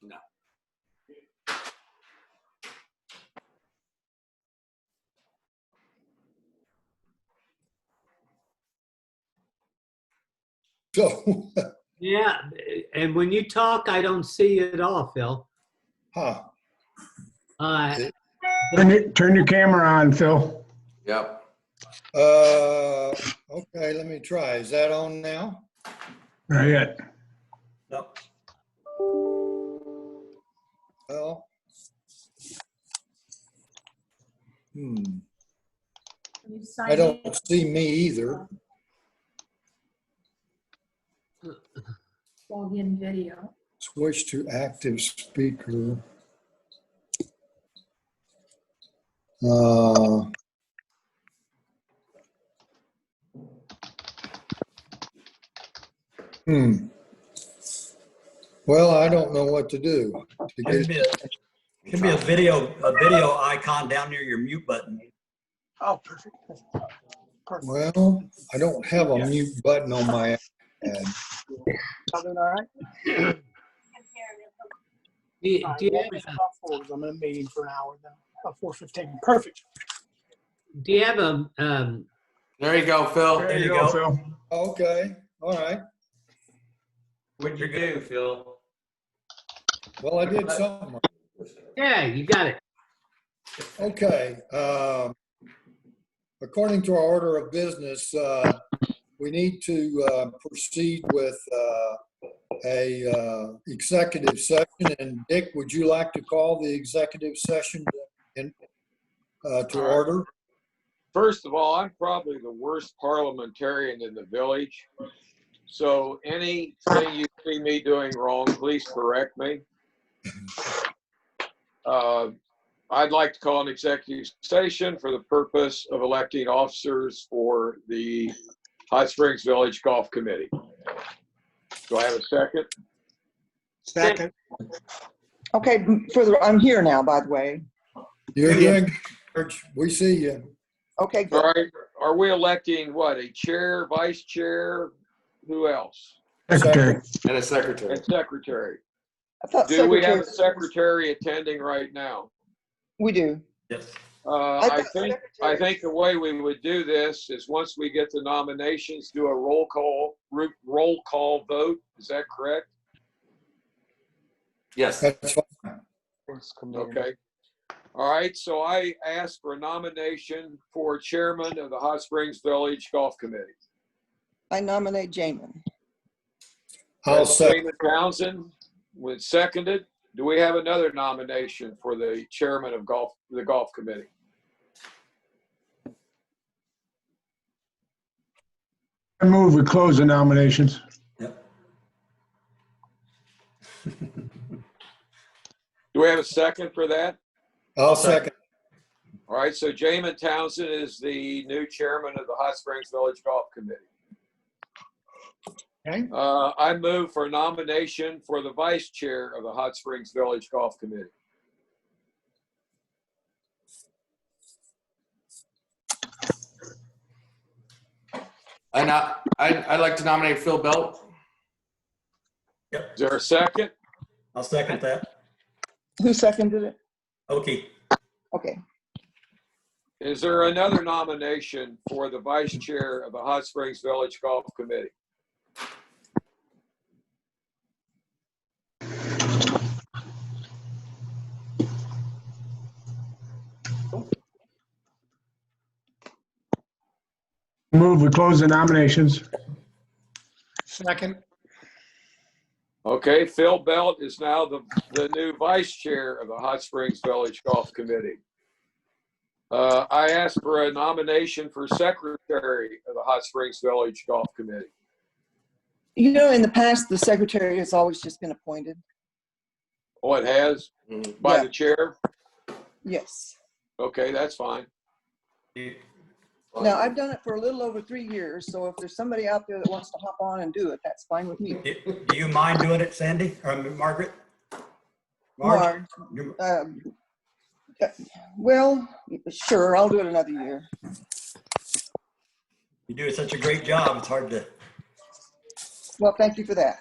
No. So, Yeah, and when you talk, I don't see you at all, Phil. huh, Uh, Turn your camera on, Phil. Yep. okay, let me try. Is that on now? Not yet. Nope. Well, I don't see me either. Log in video. Switch to active speaker. Well, I don't know what to do. To Should get, be a video icon down near your mute button. Oh, perfect. Perfect. well, I don't have a mute button on my iPad. All right. do you have, I'm in a meeting for an hour then. About 4:15. Perfect. do you have a, There you go, Phil. There you go. Phil. Okay, all right. What'd you do, Phil? Well, I did something. yeah, you got it. Okay. According to our order of business, we need to proceed with a executive session. And Dick, would you like to call the executive session to order? First of all, I'm probably the worst parliamentarian in the village. So anything you see me doing wrong, please correct me. I'd like to call an executive session for the purpose of electing officers for the Hot Springs Village Golf Committee. Do I have a second? Second. Okay, I'm here now, by the way. You're doing, George. We see you. Okay, All good. right, are we electing what, a chair, vice chair, who else? Secretary. And a secretary. And secretary. I thought Do we have a secretary. secretary attending right now? We do. Yes. I thought think secretary- the way we would do this is once we get the nominations, do a roll call vote. Is that correct? Yes. That's fine. Okay. All right. So I ask for a nomination for chairman of the Hot Springs Village Golf Committee. I nominate Jamin. I'll second. Damon Townsend was seconded. Do we have another nomination for the chairman of the golf committee? I move we close the nominations. Yep. Do we have a second for that? I'll second. All right, so Jamin Townsend is the new chairman of the Hot Springs Village Golf Committee. Okay. I move for nomination for the vice chair of the Hot Springs Village Golf Committee. And I'd like to nominate Phil Belt. Is there a second? I'll second that. Who seconded it? Okay. Okay. Is there another nomination for the vice chair of the Hot Springs Village Golf Committee? Move we close the nominations. Second. Okay, Phil Belt is now the new vice chair of the Hot Springs Village Golf Committee. I ask for a nomination for secretary of the Hot Springs Village Golf Committee. You know, in the past, the secretary has always just been appointed. Oh, it has? By Yeah. the chair? Yes. Okay, that's fine. Now, I've done it for a little over 3 years, so if there's somebody out there that wants to hop on and do it, that's fine with me. Do you mind doing it, Sandy or Margaret? Marge? Well, sure, I'll do it another year. You do such a great job. It's hard to. Well, thank you for that.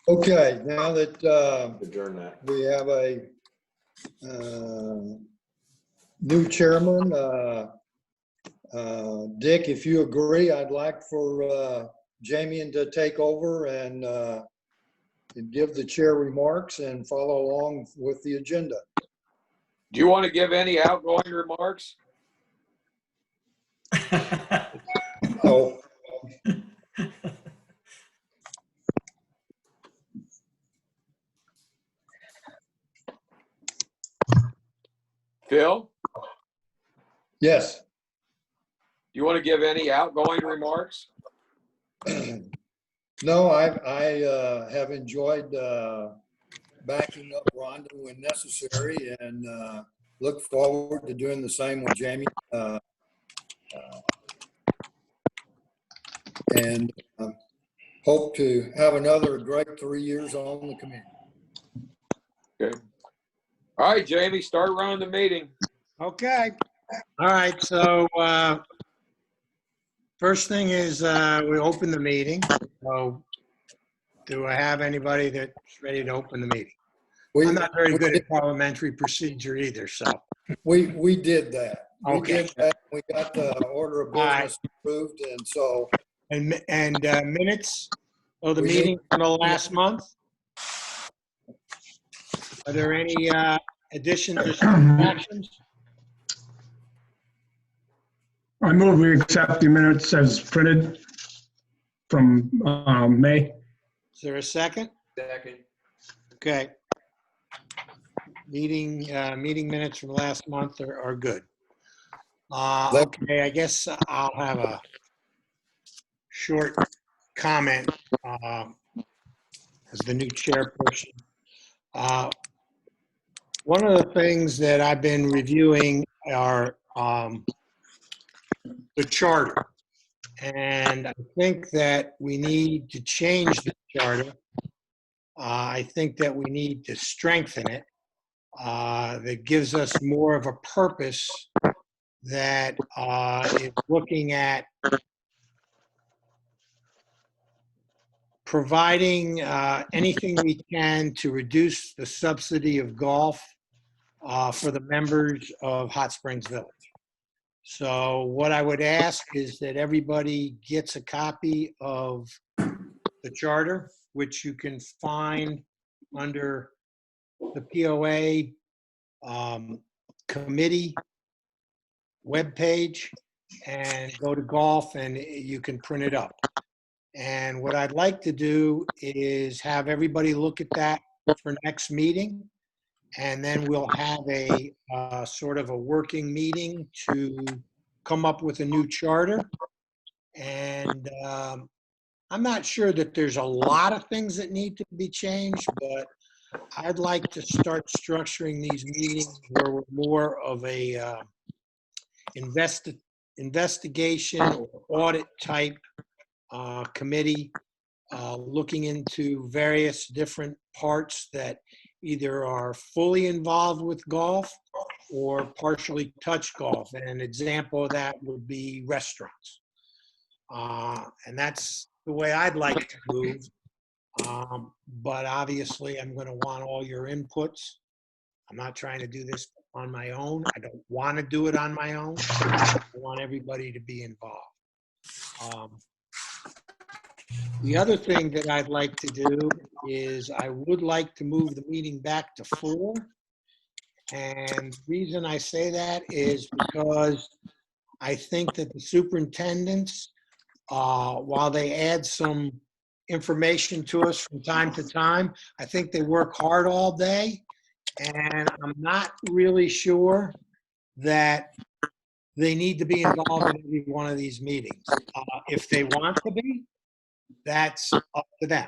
Okay, now that Adjourn that. we have a new chairman, Dick, if you agree, I'd like for Jamie to take over and give the chair remarks and follow along with the agenda. Do you want to give any outgoing remarks? Oh, Phil, yes. do you want to give any outgoing remarks? No, I have enjoyed backing up Rhonda when necessary and look forward to doing the same with Jamie. And hope to have another great 3 years on the committee. Okay. All right, Jamie, start running the meeting. Okay. All right, so first thing is we open the meeting. So do I have anybody that's ready to open the meeting? I'm not very good at parliamentary procedure either, so. We did that. Okay. We did that. We got the order of business approved, and so And minutes of the We meeting from the last month? Are there any additions or subtractions? I move we accept the minutes as printed from May. Is there a second? Second. Okay. Meeting minutes from last month are good. Okay, I guess I'll have a short comment as the new chairperson. One of the things that I've been reviewing are the charter. And I think that we need to change the charter. I think that we need to strengthen it. That gives us more of a purpose that is looking at providing anything we can to reduce the subsidy of golf for the members of Hot Springs Village. So what I would ask is that everybody gets a copy of the charter, which you can find under the POA committee webpage, and go to golf and you can print it up. And what I'd like to do is have everybody look at that for next meeting. And then we'll have a sort of a working meeting to come up with a new charter. And I'm not sure that there's a lot of things that need to be changed, but I'd like to start structuring these meetings where we're more of a investigation or audit type committee, looking into various different parts that either are fully involved with golf or partially touch golf. And an example of that would be restaurants. And that's the way I'd like to move. But obviously, I'm going to want all your inputs. I'm not trying to do this on my own. I don't want to do it on my own. I want everybody to be involved. The other thing that I'd like to do is I would like to move the meeting back to 4. And the reason I say that is because I think that the superintendents, while they add some information to us from time to time, I think they work hard all day. And I'm not really sure that they need to be involved in every one of these meetings. If they want to be, that's up to them.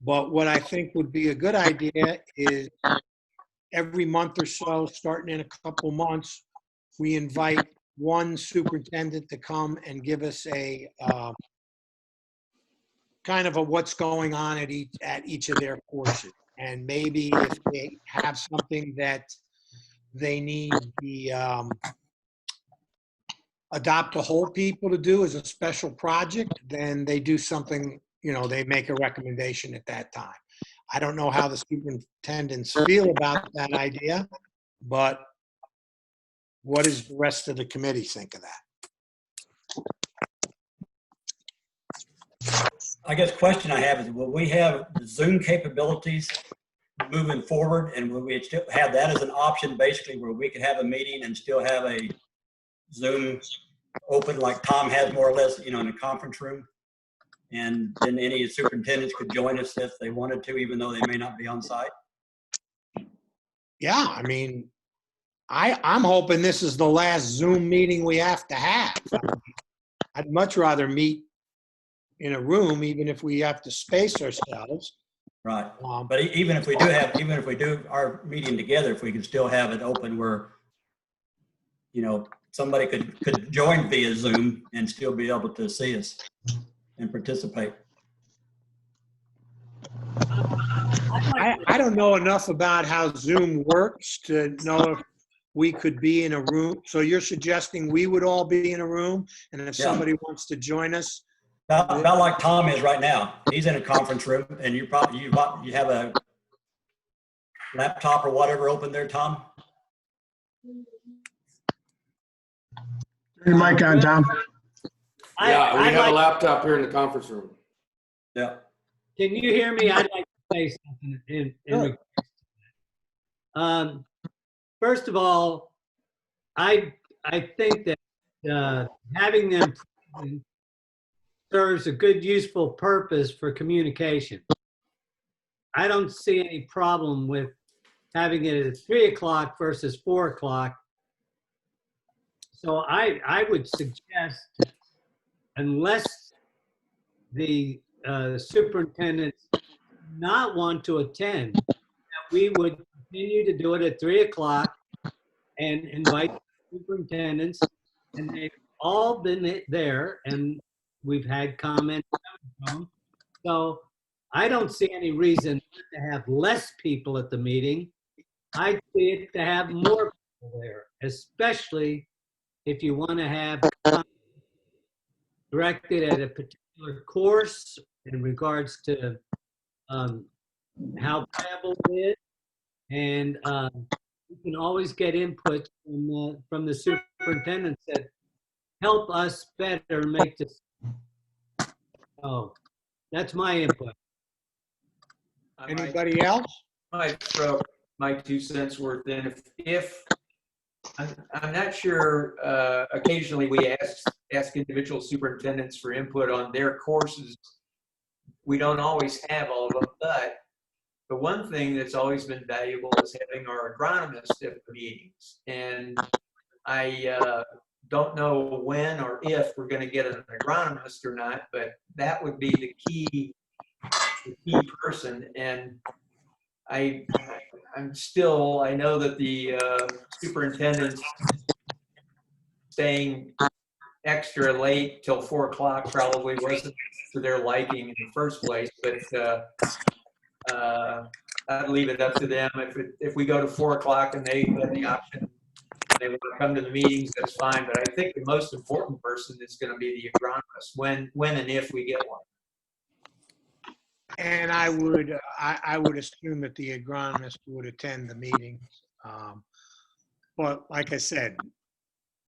But what I think would be a good idea is every month or so, starting in a couple months, we invite one superintendent to come and give us a kind of a what's going on at each of their courses. And maybe if they have something that they need the adopt a whole people to do as a special project, then they do something, they make a recommendation at that time. I don't know how the superintendents feel about that idea, but what does the rest of the committee think of that? I guess question I have is, will we have Zoom capabilities moving forward? And will we still have that as an option, basically, where we could have a meeting and still have a Zoom open like Tom has more or less, in a conference room? And then any superintendents could join us if they wanted to, even though they may not be on site? Yeah, I mean, I'm hoping this is the last Zoom meeting we have to have. I'd much rather meet in a room, even if we have to space ourselves. Right. But even if we do our meeting together, if we can still have it open where, somebody could join via Zoom and still be able to see us and participate. I don't know enough about how Zoom works to know if we could be in a room. So you're suggesting we would all be in a room, and if Yeah. somebody wants to join us? About like Tom is right now. He's in a conference room, and you have a laptop or whatever open there, Tom? Turn your mic on, Tom. Yeah, we have a like, laptop here in the conference room. Yeah. can you hear me? I'd like to say something in regards to that. First of all, I think that having them present serves a good, useful purpose for communication. I don't see any problem with having it at 3 o'clock versus 4 o'clock. So I would suggest, unless the superintendents not want to attend, that we would continue to do it at 3 o'clock and invite superintendents, and they've all been there, and we've had comments from them. So I don't see any reason to have less people at the meeting. I see it to have more people there, especially if you want to have directed at a particular course in regards to how viable it is. And you can always get input from the superintendents that help us better make this. Oh, that's my input. Anybody else? Might throw my 2 cents worth in. If I'm not sure, occasionally we ask individual superintendents for input on their courses. We don't always have all of them, but the one thing that's always been valuable is having our agronomist at the meetings. And I don't know when or if we're going to get an agronomist or not, but that would be the key person. And I know that the superintendent staying extra late till 4 o'clock probably wasn't to their liking in the first place, but I'd leave it up to them. If we go to 4 o'clock and they have the option, and they want to come to the meetings, that's fine. But I think the most important person is going to be the agronomist when and if we get one. And I would assume that the agronomist would attend the meetings. But like I said,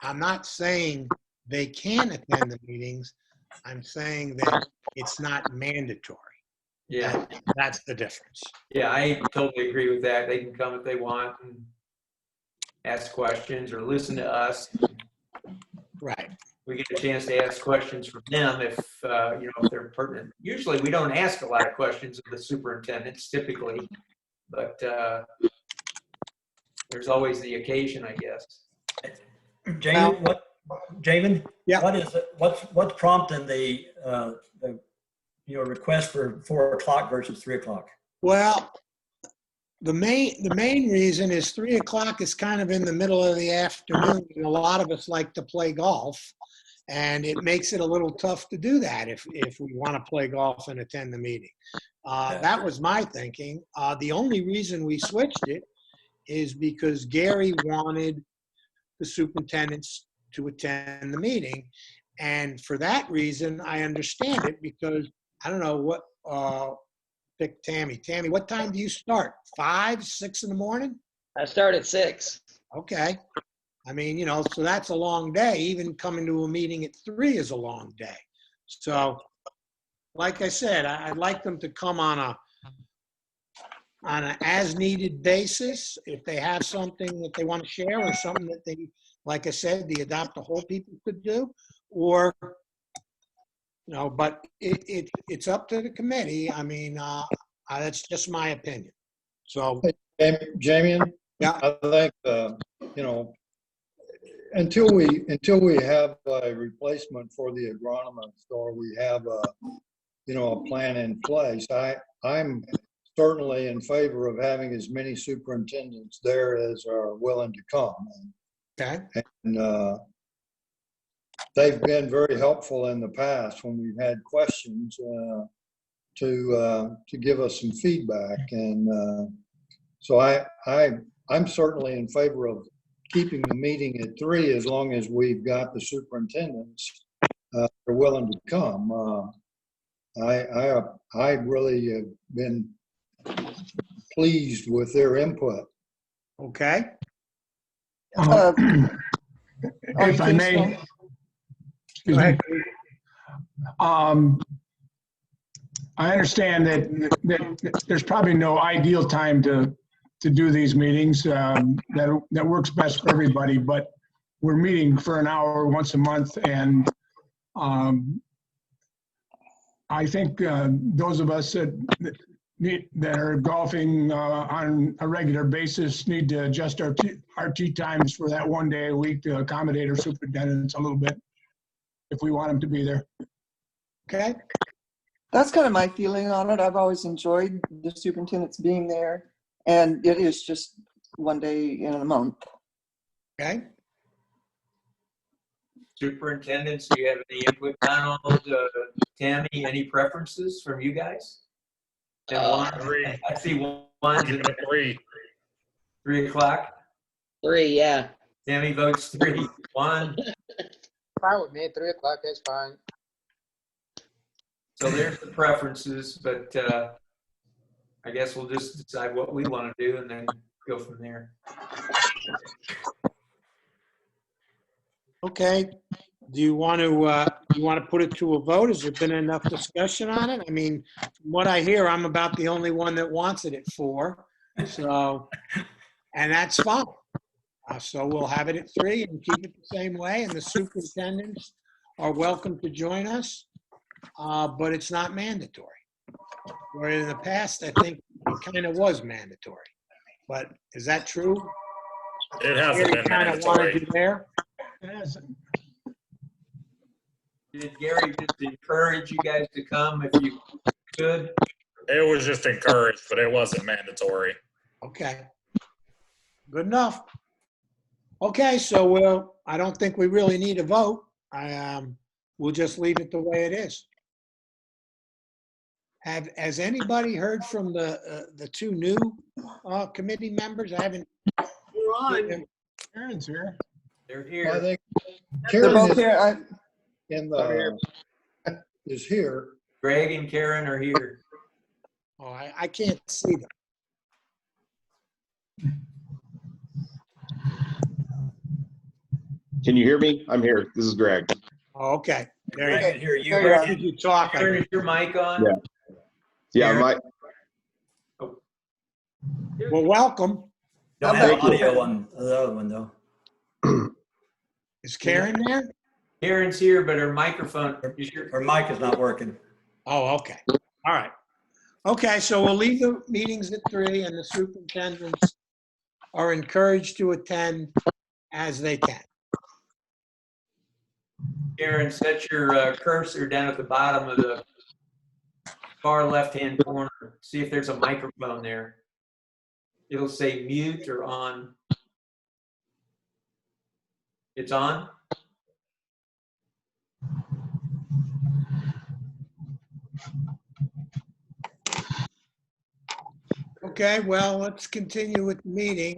I'm not saying they can attend the meetings. I'm saying that it's not mandatory. Yeah. That's the difference. Yeah, I totally agree with that. They can come if they want and ask questions or listen to us. Right. We get a chance to ask questions from them if they're pertinent. Usually we don't ask a lot of questions of the superintendents typically, but there's always the occasion, I guess. Javen, Yeah. what's prompting the request for 4 o'clock versus 3 o'clock? Well, the main reason is 3 o'clock is kind of in the middle of the afternoon, and a lot of us like to play golf, and it makes it a little tough to do that if we want to play golf and attend the meeting. That was my thinking. The only reason we switched it is because Gary wanted the superintendents to attend the meeting, and for that reason, I understand it, because I don't know what pick Tammy. Tammy, what time do you start? 5, 6 in the morning? I start at 6. Okay. I mean, so that's a long day. Even coming to a meeting at 3 is a long day. So, like I said, I'd like them to come on an as-needed basis. If they have something that they want to share or something that they, like I said, the Adopt a Whole people could do, or, but it's up to the committee. I mean, that's just my opinion. So, Jamian? Yeah. I think, until we have a replacement for the agronomist, or we have a plan in place, I'm certainly in favor of having as many superintendents there as are willing to come. okay. And they've been very helpful in the past when we've had questions to give us some feedback. And so I'm certainly in favor of keeping the meeting at 3 as long as we've got the superintendents are willing to come. I really have been pleased with their input. Okay. If I may, excuse me. I understand that there's probably no ideal time to do these meetings that works best for everybody, but we're meeting for an hour once a month, and I think those of us that are golfing on a regular basis need to adjust our tee times for that one day a week to accommodate our superintendents a little bit if we want them to be there. Okay. That's kind of my feeling on it. I've always enjoyed the superintendents being there, and it is just one day in a month. Okay. Superintendents, do you have any input on those? Tammy, any preferences from you guys? And one, I see one's in 3 o'clock. 3, yeah. Tammy votes 3. 1. Fine with me, 3 o'clock, that's fine. So there's the preferences, but I guess we'll just decide what we want to do and then go from there. Okay. Do you want to put it to a vote? Has there been enough discussion on it? I mean, from what I hear, I'm about the only one that wants it at 4. So, and that's fine. So we'll have it at 3 and keep it the same way. And the superintendents are welcome to join us, but it's not mandatory. Where in the past, I think it kind of was mandatory. But is that true? It hasn't been Kind of wanted you mandatory. there. Did Gary just encourage you guys to come if you could? It was just encouraged, but it wasn't mandatory. Okay. Good enough. Okay, so I don't think we really need a vote. We'll just leave it the way it is. Has anybody heard from the 2 new committee members? I haven't. You're on. Karen's here. They're I here. think They're Karen both is here. is here. Greg and Karen are here. Oh, I can't see them. Can you hear me? I'm here. This is Greg. Oh, okay. There I you go. can hear you. There you are. Did you talk? Karen, is your mic on? Yeah. Yeah, Karen. Well, welcome. Don't have audio on the other one, though. Is Karen there? Karen's here, but her microphone, is your, Her mic is not working. Oh, okay. All right. Okay, so we'll leave the meetings at 3, and the superintendents are encouraged to attend as they can. Karen, set your cursor down at the bottom of the far left-hand corner. See if there's a microphone there. It'll say mute or on. It's on? Okay, well, let's continue with the meeting.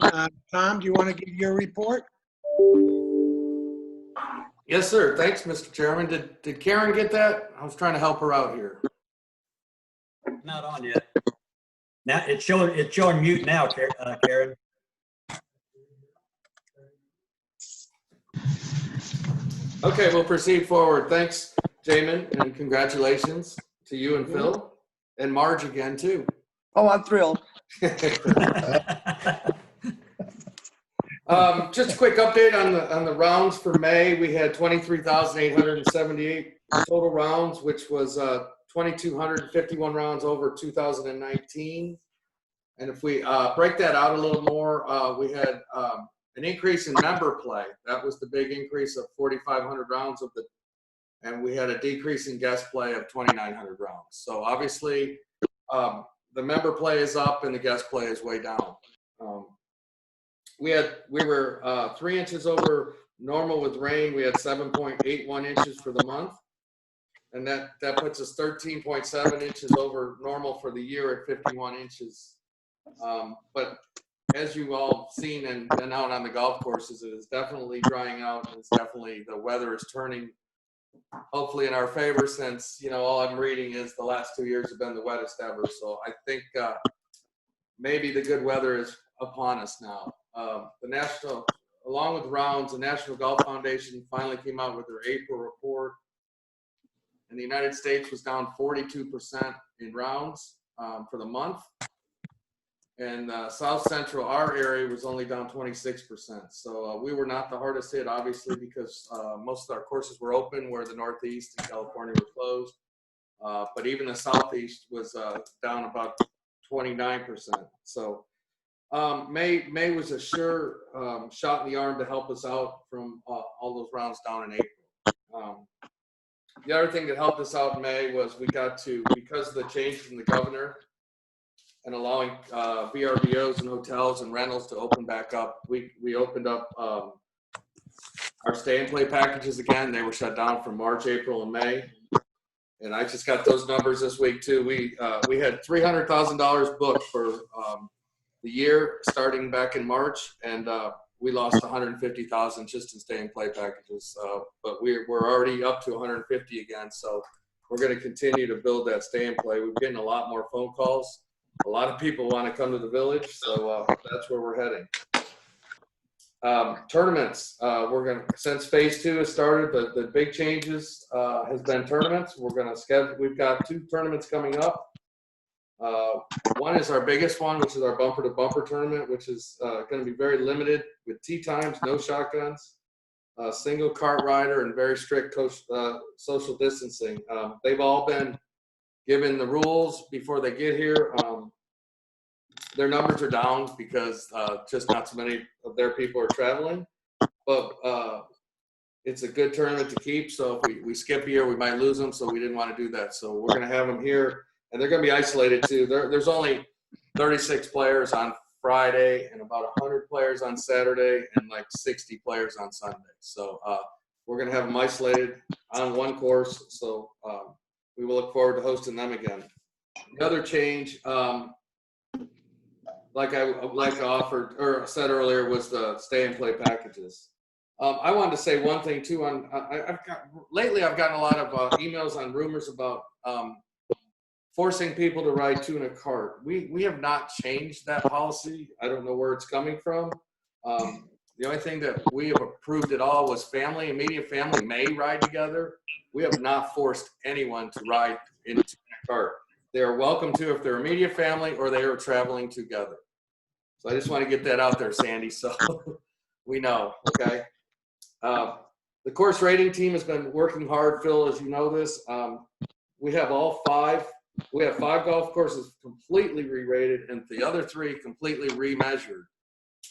Tom, do you want to give your report? Yes, sir. Thanks, Mr. Chairman. Did Karen get that? I was trying to help her out here. Not on yet. Now, it's showing mute now, Karen. Okay, we'll proceed forward. Thanks, Jamin, and congratulations to you and Phil and Marge again too. Oh, I'm thrilled. Just a quick update on the rounds for May. We had 23,878 total rounds, which was 2,251 rounds over 2019. And if we break that out a little more, we had an increase in member play. That was the big increase of 4,500 rounds and we had a decrease in guest play of 2,900 rounds. So obviously, the member play is up and the guest play is way down. We were 3 inches over normal with rain. We had 7.81 inches for the month, and that puts us 13.7 inches over normal for the year at 51 inches. But as you all seen and been out on the golf courses, it is definitely drying out. And it's definitely, the weather is turning hopefully in our favor, since, you know, all I'm reading is the last 2 years have been the wettest ever. So I think maybe the good weather is upon us now. Along with rounds, the National Golf Foundation finally came out with their April report, and the United States was down 42% in rounds for the month. And South Central, our area, was only down 26%. So we were not the hardest hit, obviously, because most of our courses were open, where the Northeast and California were closed. But even the Southeast was down about 29%. So May was a sure shot in the arm to help us out from all those rounds down in April. The other thing that helped us out in May was we got to, because of the changes in the governor and allowing VRBOs and hotels and rentals to open back up, we opened up our stay and play packages again. They were shut down for March, April, and May. And I just got those numbers this week too. We had $300,000 booked for the year starting back in March, and we lost 150,000 just in stay and play packages. But we're already up to 150 again, so we're going to continue to build that stay and play. We're getting a lot more phone calls. A lot of people want to come to the village, so that's where we're heading. Tournaments, since phase 2 has started, the big changes has been tournaments. We've got 2 tournaments coming up. One is our biggest one, which is our bumper to bumper tournament, which is going to be very limited with tee times, no shotguns, single cart rider, and very strict social distancing. They've all been given the rules before they get here. Their numbers are down because just not so many of their people are traveling, but it's a good tournament to keep. So if we skip a year, we might lose them. So we didn't want to do that. So we're going to have them here, and they're going to be isolated too. There's only 36 players on Friday and about 100 players on Saturday and like 60 players on Sunday. So we're going to have them isolated on one course. So we will look forward to hosting them again. The other change, like I offered or said earlier, was the stay and play packages. I wanted to say one thing too. Lately I've gotten a lot of emails on rumors about forcing people to ride 2 in a cart. We have not changed that policy. I don't know where it's coming from. The only thing that we have approved at all was family, immediate family may ride together. We have not forced anyone to ride in a cart. They are welcome to if they're immediate family or they are traveling together. So I just want to get that out there, Sandy, so we know, okay? The course rating team has been working hard, Phil, as you know this. We have 5 golf courses completely re-rated and the other 3 completely remeasured.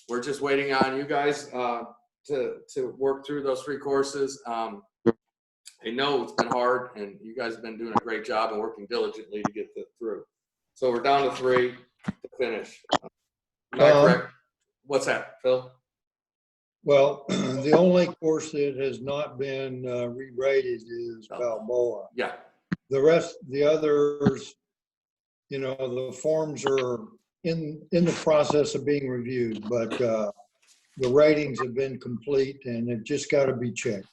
We're just waiting on you guys to work through those 3 courses. I know it's been hard, and you guys have been doing a great job and working diligently to get through. So we're down to 3 to finish. Am I correct? What's that, Phil? Well, the only course that has not been re-rated is Balboa. Yeah. The others, you know, the forms are in the process of being reviewed, but the ratings have been complete and they've just got to be checked.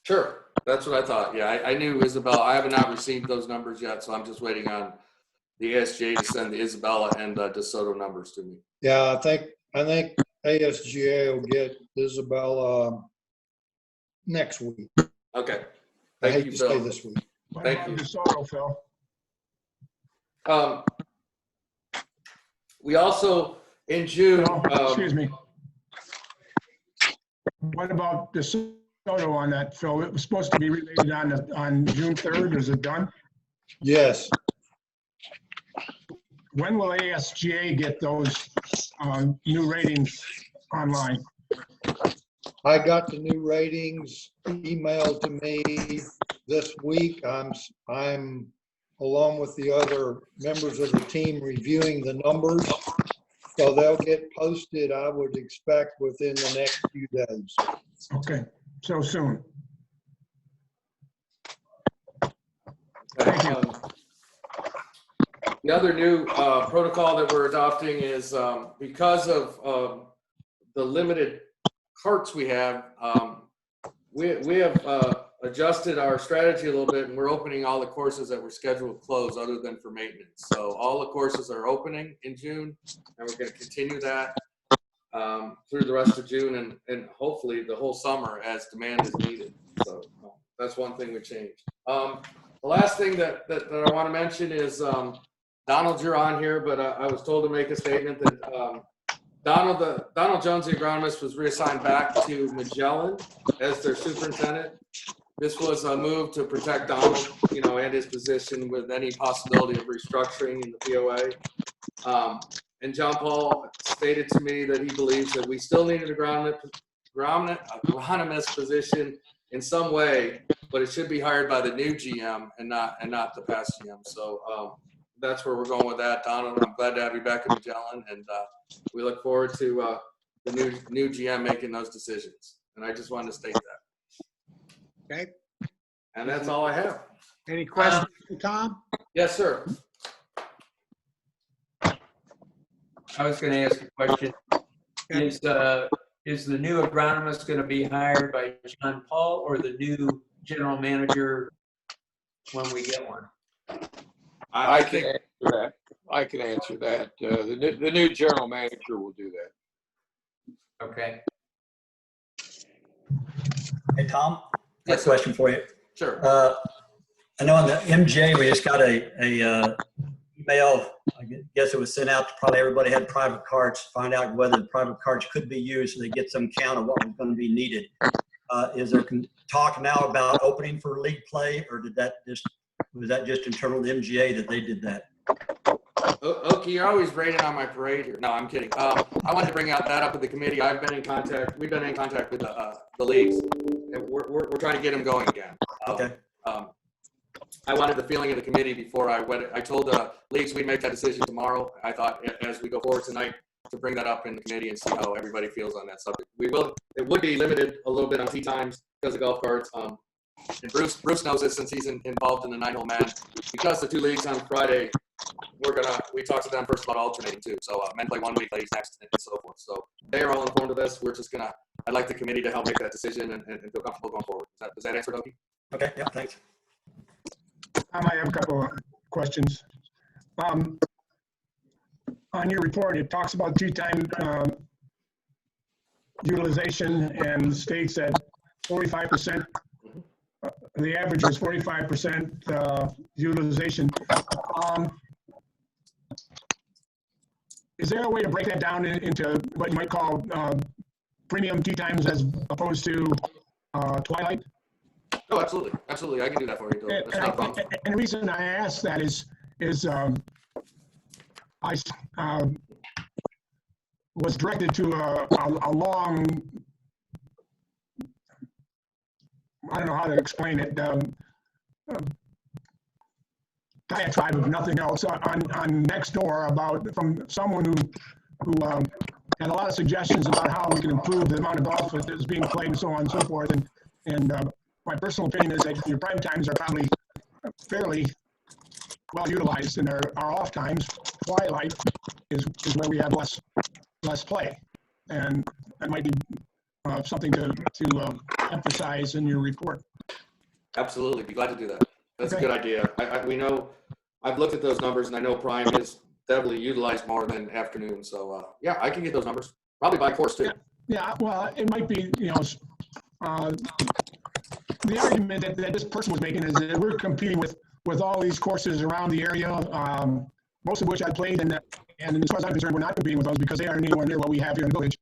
Sure. That's what I thought. Yeah, I knew Isabel. I have not received those numbers yet, so I'm just waiting on the ASGA to send the Isabella and DeSoto numbers to me. Yeah, I think ASGA will get Isabella next week. Okay. I Thank hate you, to say Phil. this week. What Thank about you. DeSoto, Phil? We also, in June, Excuse me. What about DeSoto on that, Phil? It was supposed to be related on June 3rd. Is it done? Yes, When will ASGA get those new ratings online? I got the new ratings emailed to me this week. I'm along with the other members of the team reviewing the numbers. So they'll get posted, I would expect, within the next few days. Okay, so soon. The other new protocol that we're adopting is because of the limited carts we have, we have adjusted our strategy a little bit, and we're opening all the courses that were scheduled closed other than for maintenance. So all the courses are opening in June, and we're going to continue that through the rest of June and hopefully the whole summer as demand is needed. So that's one thing we changed. The last thing that I want to mention is Donald, you're on here, but I was told to make a statement that Donald Jones, the agronomist, was reassigned back to Magellan as their superintendent. This was a move to protect Donald, and his position with any possibility of restructuring in the POA. And John Paul stated to me that he believes that we still need an agronomist position in some way, but it should be hired by the new GM and not the past GM. So that's where we're going with that, Donald. I'm glad to have you back at Magellan, and we look forward to the new GM making those decisions. And I just wanted to state that. Okay. And that's all I have. Any questions for Tom? Yes, sir. I was going to ask a question. Is the new agronomist going to be hired by John Paul or the new general manager when we get one? I can answer that. I can answer that. The new general manager will do that. Okay. Hey, Tom, I have Yes, a sir. question for you. Sure. I know on the MJ, we just got a email, I guess it was sent out to probably everybody had private cards, find out whether the private cards could be used so they get some count of what was going to be needed. Is there talk now about opening for league play, or was that just internal to MGA that they did that? Okay, you're always raining on my parade here. No, I'm kidding. I wanted to bring out that up with the committee. We've been in contact with the leagues, and we're trying to get them going again. Okay. I wanted the feeling of the committee before I went. I told the leagues we'd make that decision tomorrow. I thought as we go forward tonight to bring that up in the committee and see how everybody feels on that subject. We will. It would be limited a little bit on tee times because of golf carts. And Bruce knows this since he's involved in the 9-hole man. Because the two leagues on Friday, we talked to them first about alternating too. So men play one week, ladies next, and so forth. So they are all informed of this. We're just I'd like the committee to help make that decision and feel comfortable going forward. Does that answer it, Okie? Okay, yeah, thanks. I might have a couple of questions. On your report, it talks about tee-time utilization and states that 45%, the average was 45% utilization. Is there a way to break that down into what you might call premium tee times as opposed to twilight? Oh, absolutely. Absolutely. I can do that for you, Bill. That's not a problem. And the reason I ask that is I was directed to a long, I don't know how to explain it, diatribe of nothing else on Nextdoor from someone who had a lot of suggestions about how we can improve the amount of golf that is being played and so on and so forth. And my personal opinion is that your prime times are probably fairly well utilized, and our off times, twilight, is where we have less play, and that might be something to emphasize in your report. Absolutely. Be glad to do that. That's a good idea. We know I've looked at those numbers and I know prime is definitely utilized more than afternoon. So yeah, I can get those numbers. Probably by course too. Yeah, well, it might be, the argument that this person was making is that we're competing with all these courses around the area, most of which I played, and as far as I'm concerned, we're not competing with those because they aren't anywhere near what we have here in the village.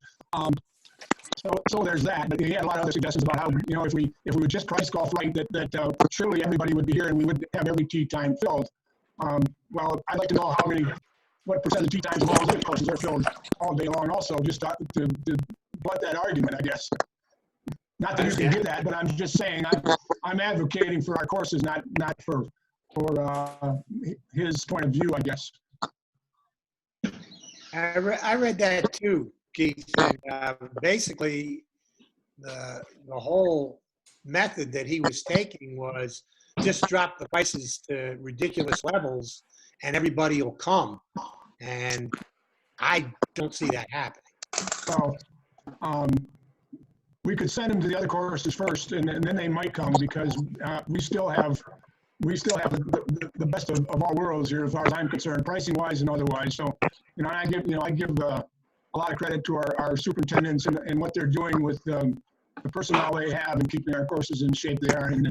So there's that. But he had a lot of other suggestions about how, if we would just price golf right, that surely everybody would be here and we would have every tee time filled. Well, I'd like to know what percent of tee times of all those courses are filled all day long also, just to butt that argument, I guess. Not that you can get that, but I'm just saying I'm advocating for our courses, not for his point of view, I guess. I read that too, Keith. And, basically, the whole method that he was taking was just drop the prices to ridiculous levels, and everybody will come. And I don't see that happening. So, we could send them to the other courses first, and then they might come because we still have the best of all worlds here, as far as I'm concerned, pricing wise and otherwise. So, I give a lot of credit to our superintendents and what they're doing with the personnel they have and keeping our courses in shape they are in.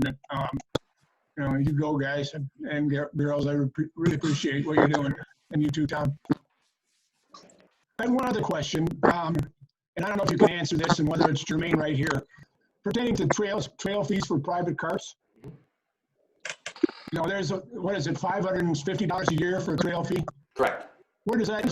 And you go, guys and girls. I really appreciate what you're doing, and you too, Tom. I have one other question, and I don't know if you can answer this and whether it's germane right here, pertaining to trail fees for private cars. There's what is it, $550 a year for a trail fee? Correct. Where does that?